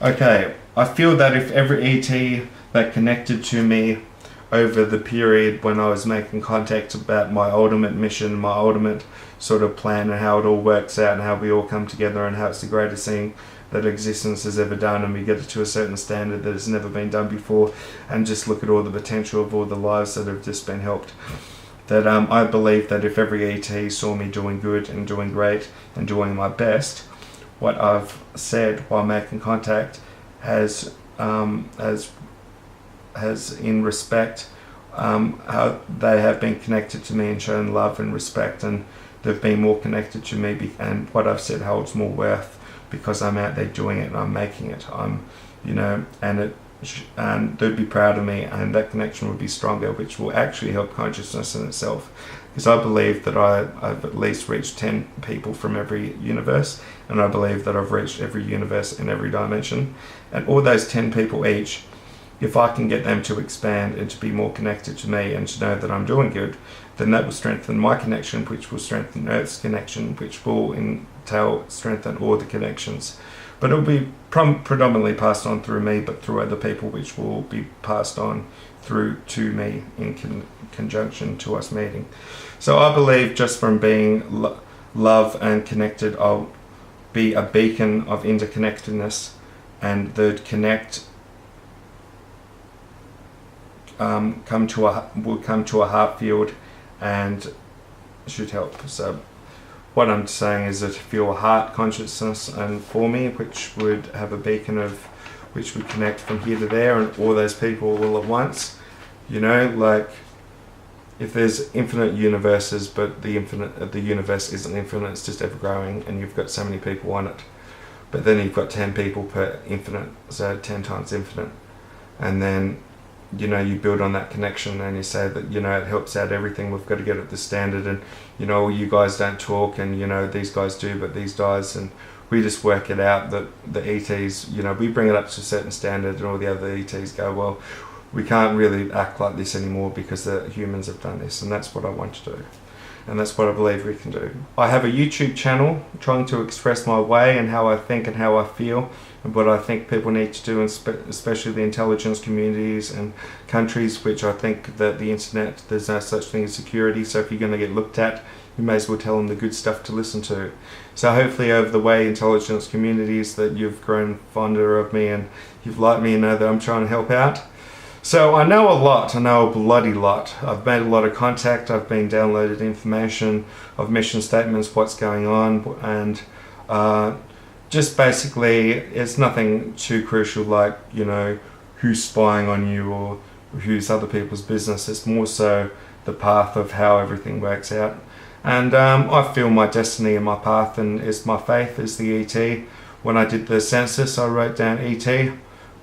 Okay, I feel that if every ET that connected to me over the period when I was making contact about my ultimate mission, my ultimate sort of plan, and how it all works out and how we all come together and how it's the greatest thing that existence has ever done, and we get it to a certain standard that has never been done before, and just look at all the potential of all the lives that have just been helped. That I believe that if every ET saw me doing good and doing great and doing my best, what I've said while making contact has in respect how they have been connected to me and shown love and respect, and they've been more connected to me, and what I've said holds more worth because I'm out there doing it and I'm making it. And they'd be proud of me, and that connection would be stronger, which will actually help consciousness in itself. Because I believe that I've at least reached 10 people from every universe, and I believe that I've reached every universe in every dimension. And all those 10 people each, if I can get them to expand and to be more connected to me and to know that I'm doing good, then that will strengthen my connection, which will strengthen Earth's connection, which will strengthen all the connections. But it'll be predominantly passed on through me, but through other people, which will be passed on through to me in conjunction to us meeting. So I believe just from being love and connected, I'll be a beacon of interconnectedness, and the connect will come to a heart field and should help. So what I'm saying is that if your heart consciousness and for me, which would have a beacon of which would connect from here to there and all those people all at once, like if there's infinite universes, but the universe isn't infinite, it's just ever growing, and you've got so many people on it, but then you've got 10 people per infinite, so 10 times infinite, and then you build on that connection, and you say that it helps out everything. We've got to get at the standard, and you guys don't talk, and these guys do, but these guys, and we just work it out that the ETs, we bring it up to a certain standard, and all the other ETs go, well, we can't really act like this anymore because the humans have done this, and that's what I want to do, and that's what I believe we can do. I have a YouTube channel trying to express my way and how I think and how I feel, and what I think people need to do, and especially the intelligence communities and countries, which I think that the internet, there's no such thing as security, so if you're going to get looked at, you may as well tell them the good stuff to listen to. So hopefully over the way, intelligence communities, that you've grown fonder of me and you've liked me and know that I'm trying to help out. So I know a lot, I know a bloody lot. I've made a lot of contact, I've been downloaded information of mission statements, what's going on, and just basically it's nothing too crucial like, who's spying on you or who's other people's business. It's more so the path of how everything works out. And I feel my destiny and my path, and it's my faith is the ET. When I did the census, I wrote down ET.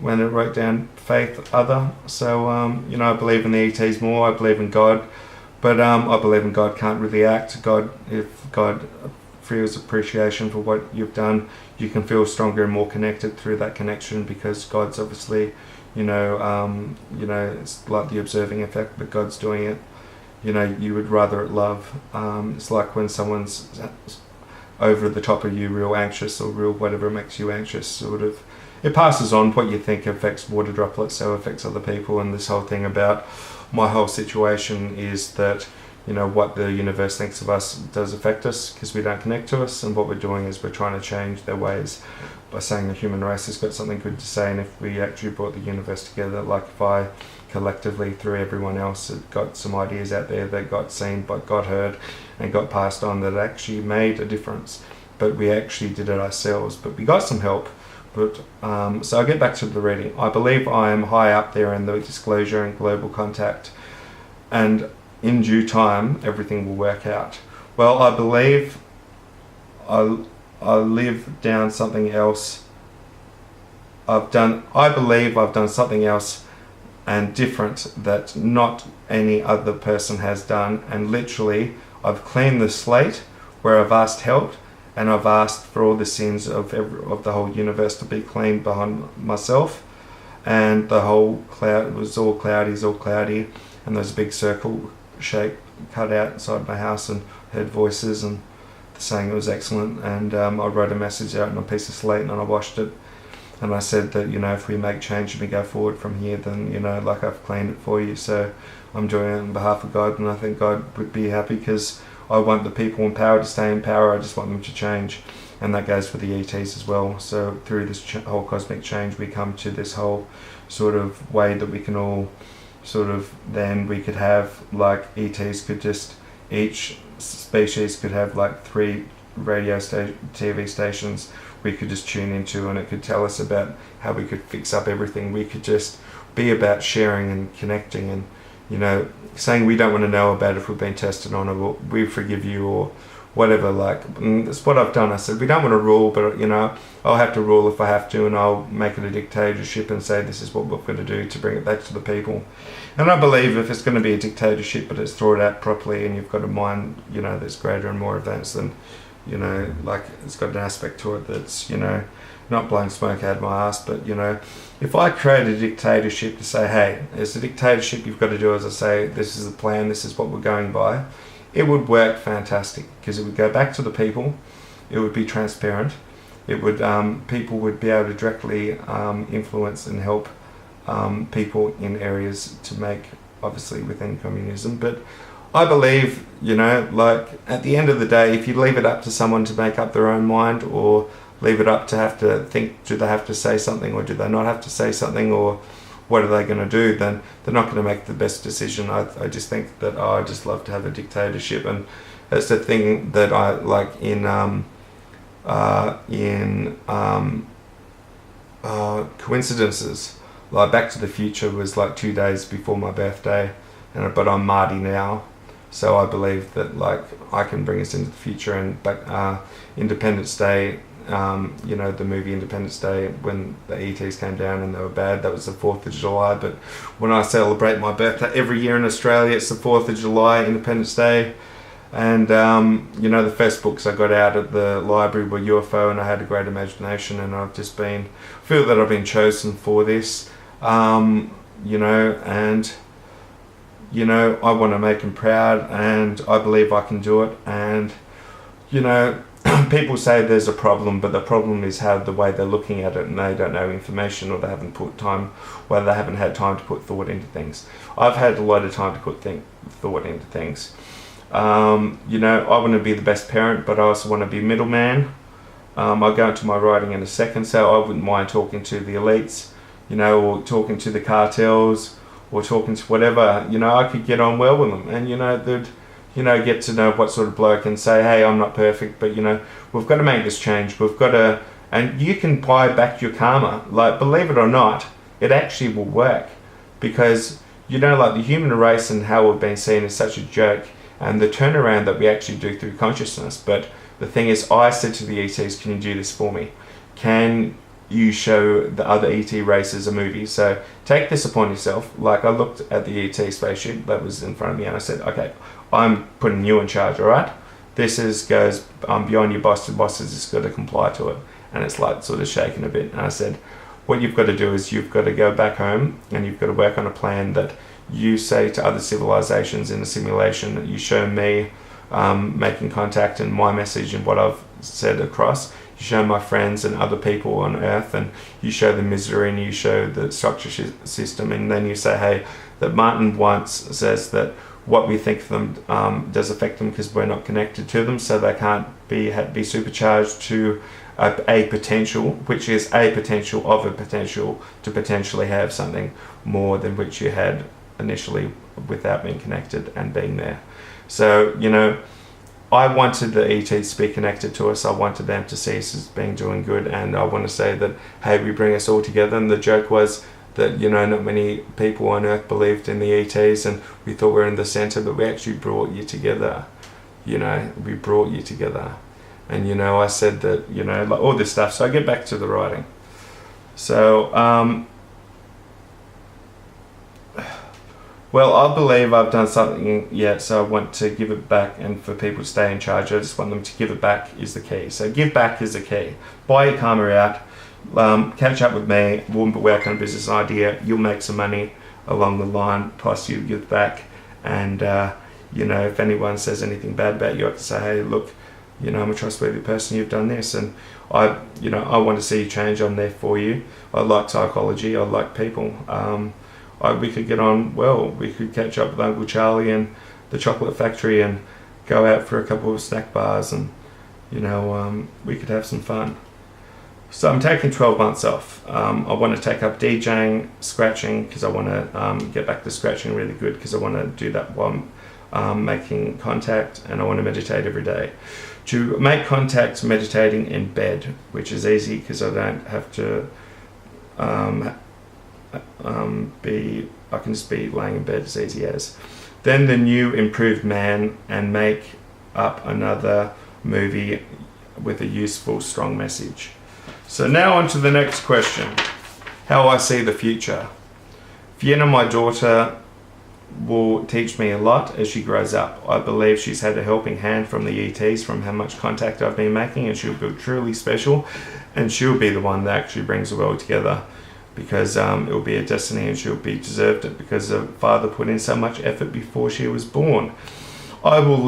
When I wrote down faith, other. So, I believe in the ETs more. I believe in God. But I believe in God can't really act. If God feels appreciation for what you've done, you can feel stronger and more connected through that connection, because God's obviously, it's like the observing effect, but God's doing it. You would rather it love. It's like when someone's over the top of you, real anxious or real whatever makes you anxious, sort of. It passes on. What you think affects water droplets, so affects other people. And this whole thing about my whole situation is that, what the universe thinks of us does affect us, because we don't connect to us. And what we're doing is we're trying to change their ways by saying the human race has got something good to say. And if we actually brought the universe together, like if I collectively through everyone else had got some ideas out there that got seen, but got heard and got passed on, that actually made a difference, but we actually did it ourselves, but we got some help. But so I'll get back to the reading. I believe I am high up there in the disclosure and global contact, and in due time everything will work out. Well, I believe I live down something else. I believe I've done something else and different that not any other person has done, and literally I've cleaned the slate where I've asked help, and I've asked for all the sins of the whole universe to be cleaned behind myself, and the whole cloud was all cloudy, and there's a big circle shape cut out inside my house, and heard voices and saying it was excellent, and I wrote a message out on a piece of slate and I washed it, And I said that, you know, if we make change and we go forward from here, then, you know, like, I've claimed it for you. So I'm doing it on behalf of God, and I think God would be happy, because I want the people in power to stay in power. I just want them to change. And that goes for the ETs as well. So through this whole cosmic change, we come to this whole sort of way that we can all sort of, then we could have, like, ETs could just, each species could have like 3 TV stations we could just tune into, and it could tell us about how we could fix up everything. We could just be about sharing and connecting, and, you know, saying we don't want to know about if we've been tested on, or we forgive you, or whatever. Like, that's what I've done. I said, we don't want to rule, but, you know, I'll have to rule if I have to, and I'll make it a dictatorship and say this is what we're going to do to bring it back to the people. And I believe if it's going to be a dictatorship, but it's thought out properly, and you've got a mind, you know, that's greater and more advanced, than, you know, like, it's got an aspect to it that's, you know, not blowing smoke out of my ass. But, you know, if I create a dictatorship to say, hey, it's a dictatorship, you've got to do as I say, this is the plan, this is what we're going by, it would work fantastic, because it would go back to the people, it would be transparent, it would, people would be able to directly influence and help people in areas to make, obviously within communism. But I believe, you know, like, at the end of the day, if you leave it up to someone to make up their own mind, or leave it up to have to think, do they have to say something, or do they not have to say something, or what are they going to do, then they're not going to make the best decision. I just think that, I just love to have a dictatorship, and that's the thing that I like in coincidences. Like, Back to the Future was like 2 days before my birthday, but I'm Marty now, so I believe that, like, I can bring us into the future. And Independence Day, you know, the movie Independence Day, when the ETs came down and they were bad, that was the 4th of July. But when I celebrate my birthday every year in Australia, it's the 4th of July, Independence Day. And, you know, the first books I got out at the library were UFO, and I had a great imagination, and I've just feel that I've been chosen for this, you know, and, you know, I want to make them proud, and I believe I can do it. And, you know, people say there's a problem, but the problem is how the way they're looking at it, and they don't know information, or they haven't put time, well, they haven't had time to put thought into things. I've had a lot of time to put thought into things. You know, I want to be the best parent, but I also want to be middleman. I'll go into my writing in a second, so I wouldn't mind talking to the elites, you know, or talking to the cartels, or talking to whatever. You know, I could get on well with them, and, you know, they'd, you know, get to know what sort of bloke, and say, hey, I'm not perfect, but, you know, we've got to make this change. We've got to, and you can buy back your karma. Like, believe it or not, it actually will work, because, you know, like, the human race and how we've been seen is such a joke, and the turnaround that we actually do through consciousness. But the thing is, I said to the ETs, can you do this for me? Can you show the other ET races a movie? So take this upon yourself. Like, I looked at the ET spaceship that was in front of me, and I said, okay, I'm putting you in charge, all right? This goes beyond your boss. The boss has just got to comply to it. And it's like sort of shaking a bit. And I said, what you've got to do is you've got to go back home, and you've got to work on a plan that you say to other civilizations in a simulation, that you show me making contact and my message and what I've said across. You show my friends and other people on Earth, and you show the misery, and you show the structure system, and then you say, hey, that Martin once says that what we think of them does affect them, because we're not connected to them, so they can't be supercharged to a potential, which is a potential of a potential to potentially have something more than which you had initially without being connected and being there. So, you know, I wanted the ETs to be connected to us. I wanted them to see us as being doing good, and I want to say that, hey, we bring us all together. And the joke was that, you know, not many people on Earth believed in the ETs, and we thought we were in the center, but we actually brought you together. You know, we brought you together. And, you know, I said that, you know, like all this stuff. So I get back to the writing. So, well, I believe I've done something yet, so I want to give it back, and for people to stay in charge, I just want them to give it back is the key. So give back is the key. Buy your karma out, catch up with me, we'll work on a business idea, you'll make some money along the line, plus you give back. And, you know, if anyone says anything bad about you, I can say, hey, look, you know, I'm a trustworthy person, you've done this. And I want to see change. I'm there for you. I like psychology. I like people. We could get on well. We could catch up with Uncle Charlie and the chocolate factory and go out for a couple of snack bars, and we could have some fun. So I'm taking 12 months off. I want to take up DJing, scratching, because I want to get back to scratching really good, because I want to do that while I'm making contact, and I want to meditate every day. To make contact, meditating in bed, which is easy because I don't have to I can just be laying in bed as easy as. Then the new improved man, and make up another movie with a useful, strong message. So now on to the next question. How I see the future. Vienna, my daughter, will teach me a lot as she grows up. I believe she's had a helping hand from the ETs, from how much contact I've been making, and she'll be truly special, and she'll be the one that actually brings the world together, because it'll be a destiny, and she'll be deserved it because her father put in so much effort before she was born. I will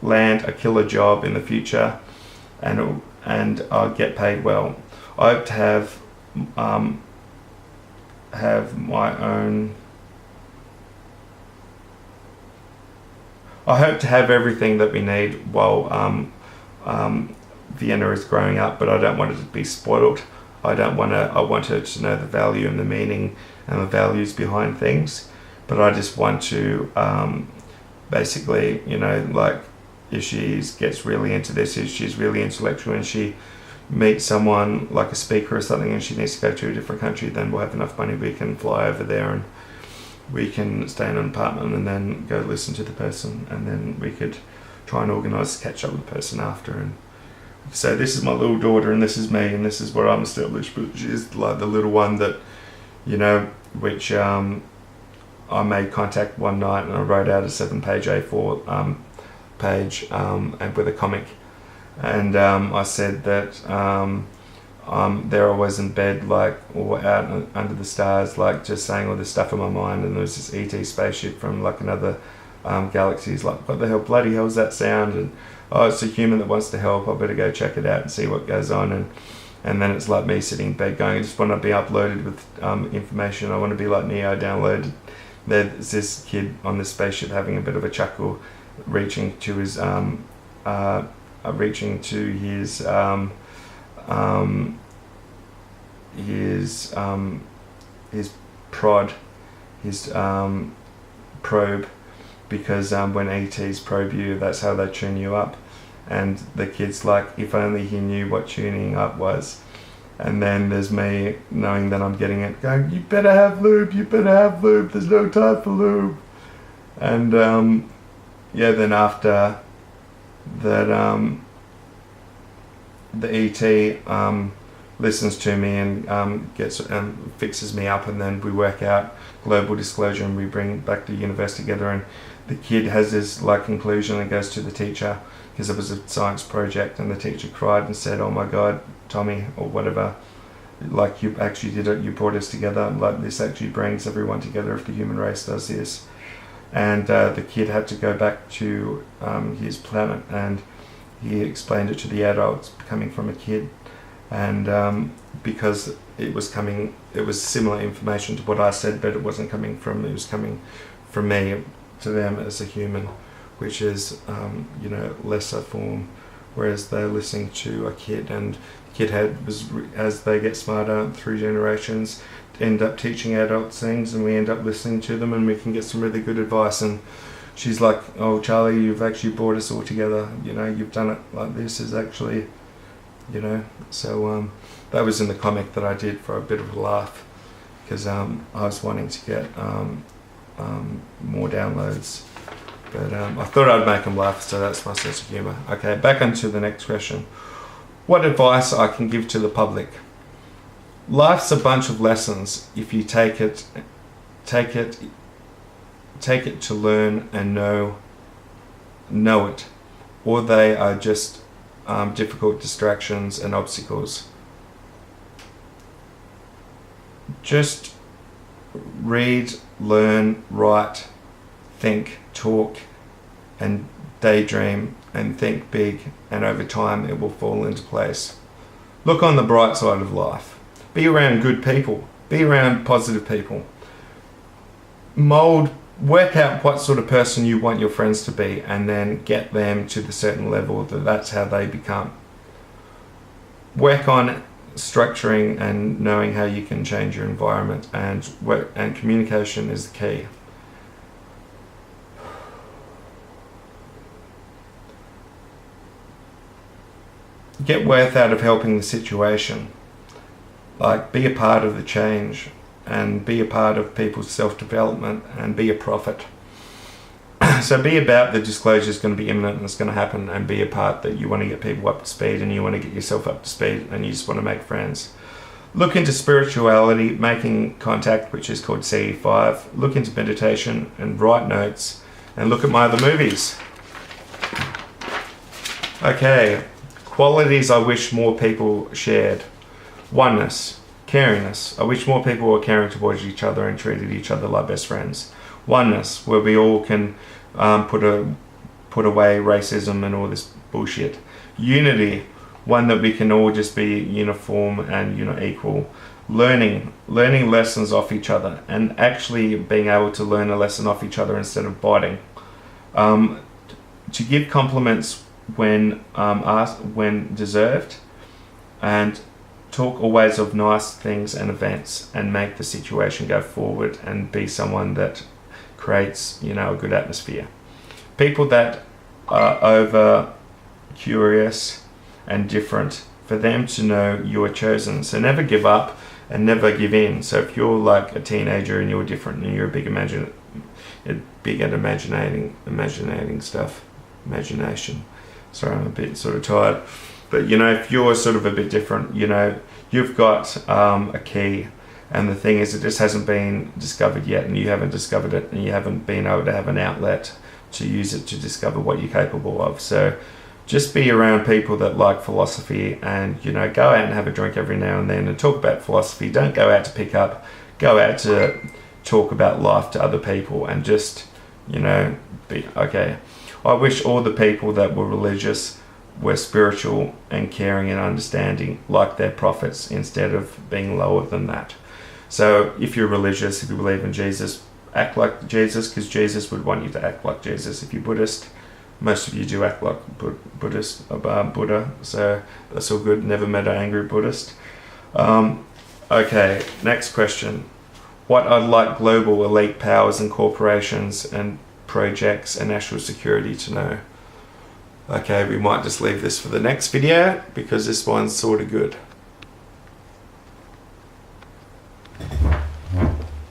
land a killer job in the future, and I'll get paid well. I hope to have my own. I hope to have everything that we need while Vienna is growing up, but I don't want her to be spoiled. I want her to know the value and the meaning and the values behind things. But I just want to basically, like, if she gets really into this, if she's really intellectual and she meets someone like a speaker or something and she needs to go to a different country, then we'll have enough money, we can fly over there and we can stay in an apartment and then go listen to the person, and then we could try and organise catch up with the person after, and say, this is my little daughter and this is me and this is where I'm established. But she's like the little one that, which I made contact one night and I wrote out a 7-page A4 page and with a comic, and I said that there I was in bed, like, or out under the stars, like, just saying all this stuff in my mind, and there was this ET spaceship from like another galaxy. He's like, what the hell, bloody hell's that sound? And it's a human that wants to help, I better go check it out and see what goes on. And then it's like me sitting in bed going, I just want to be uploaded with information. I want to be like Neo, downloaded. There's this kid on this spaceship having a bit of a chuckle, reaching to his prod, his probe, because when ETs probe you, that's how they tune you up. And the kid's like, if only he knew what tuning up was. And then there's me knowing that I'm getting it, going, you better have lube, there's no time for lube. And then after that, the ET listens to me and gets fixes me up, and then we work out global disclosure and we bring back the universe together. And the kid has this like conclusion and goes to the teacher, because it was a science project, and the teacher cried and said, oh my God, Tommy, or whatever, like, you actually did it, you brought us together, like, this actually brings everyone together if the human race does this. And the kid had to go back to his planet, and he explained it to the adults coming from a kid, and because it was similar information to what I said, but it was coming from me to them as a human, which is lesser form, whereas they're listening to a kid, and the kid as they get smarter through generations, end up teaching adults things, and we end up listening to them, and we can get some really good advice. And she's like, oh Charlie, you've actually brought us all together, you've done it like this, is actually, so that was in the comic that I did for a bit of a laugh, because I was wanting to get more downloads, but I thought I'd make them laugh, so that's my sense of humour. Okay, back onto the next question. What advice I can give to the public? Life's a bunch of lessons if you take it to learn and know it, or they are just difficult distractions and obstacles. Just read, learn, write, think, talk, and daydream and think big, and over time it will fall into place. Look on the bright side of life. Be around good people. Be around positive people. Work out what sort of person you want your friends to be, and then get them to the certain level that's how they become. Work on structuring and knowing how you can change your environment, and communication is the key. Get worth out of helping the situation. Like, be a part of the change, and be a part of people's self-development, and be a prophet. So be about the disclosure is going to be imminent and it's going to happen, and be a part that you want to get people up to speed, and you want to get yourself up to speed, and you just want to make friends. Look into spirituality, making contact, which is called CE5. Look into meditation and write notes, and look at my other movies. Okay, qualities I wish more people shared. Oneness, caringness. I wish more people were caring towards each other and treated each other like best friends. Oneness, where we all can put away racism and all this bullshit. Unity, one that we can all just be uniform and equal. Learning lessons off each other, and actually being able to learn a lesson off each other instead of biting. To give compliments when asked, when deserved, and talk always of nice things and events, and make the situation go forward, and be someone that creates a good atmosphere. People that are over curious and different, for them to know you are chosen. So never give up and never give in. So if you're like a teenager and you're different and you're a big at imagining stuff, imagination. Sorry, I'm a bit sort of tired. But if you're sort of a bit different, you've got a key, and the thing is, it just hasn't been discovered yet, and you haven't discovered it, and you haven't been able to have an outlet to use it to discover what you're capable of. So just be around people that like philosophy, and go out and have a drink every now and then and talk about philosophy. Don't go out to pick up, go out to talk about life to other people, and just be okay. I wish all the people that were religious were spiritual and caring and understanding, like their prophets, instead of being lower than that. So if you're religious, if you believe in Jesus, act like Jesus, because Jesus would want you to act like Jesus. If you're Buddhist, most of you do act like Buddha, so that's all good. Never met an angry Buddhist. Okay, next question. What I'd like global elite powers and corporations and projects and national security to know. Okay, we might just leave this for the next video, because this one's sort of good.